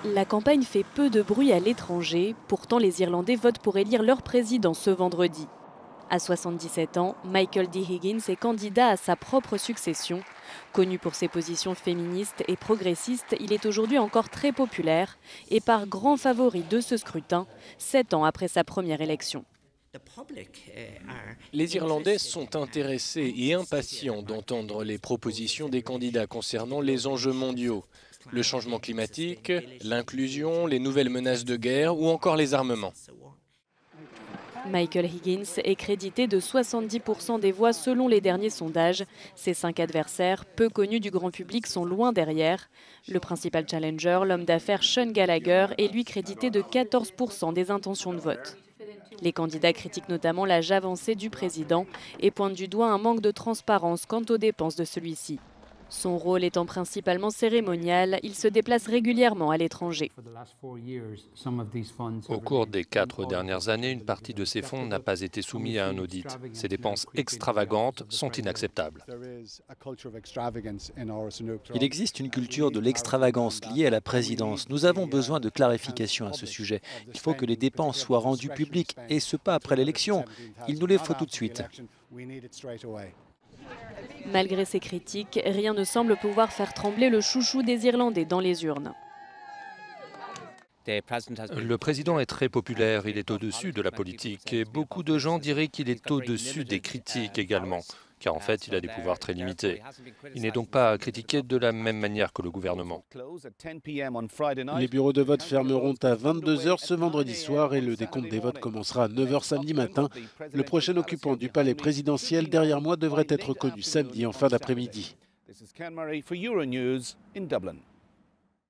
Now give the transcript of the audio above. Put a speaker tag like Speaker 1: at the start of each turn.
Speaker 1: La campagne fait peu de bruit à l'étranger, pourtant les Irlandais votent pour élire leur président ce vendredi. À 77 ans, Michael D. Higgins est candidat à sa propre succession. Connu pour ses positions féministes et progressistes, il est aujourd'hui encore très populaire et par grand favori de ce scrutin, 7 ans après sa première élection.
Speaker 2: Les Irlandais sont intéressés et impatients d'entendre les propositions des candidats concernant les enjeux mondiaux, le changement climatique, l'inclusion, les nouvelles menaces de guerre ou encore les armements.
Speaker 1: Michael Higgins est crédité de 70% des voix selon les derniers sondages. Ses 5 adversaires, peu connus du grand public, sont loin derrière. Le principal challenger, l'homme d'affaires Sean Gallagher, est lui crédité de 14% des intentions de vote. Les candidats critiquent notamment l'âge avancé du président et pointent du doigt un manque de transparence quant aux dépenses de celui-ci. Son rôle étant principalement cérémonial, il se déplace régulièrement à l'étranger.
Speaker 3: Au cours des 4 dernières années, une partie de ces fonds n'a pas été soumise à un audit. Ces dépenses extravagantes sont inacceptables.
Speaker 4: Il existe une culture de l'extravagance liée à la présidence. Nous avons besoin de clarifications à ce sujet. Il faut que les dépenses soient rendues publiques, et ce pas après l'élection. Il nous les faut tout de suite.
Speaker 1: Malgré ces critiques, rien ne semble pouvoir faire trembler le chouchou des Irlandais dans les urnes.
Speaker 3: Le président est très populaire, il est au-dessus de la politique et beaucoup de gens diraient qu'il est au-dessus des critiques également, car en fait il a des pouvoirs très limités. Il n'est donc pas critiqué de la même manière que le gouvernement.
Speaker 5: Les bureaux de vote fermeront à 22 h ce vendredi soir et le décompte des votes commencera à 9 h samedi matin. Le prochain occupant du palais présidentiel derrière moi devrait être connu samedi en fin d'après-midi.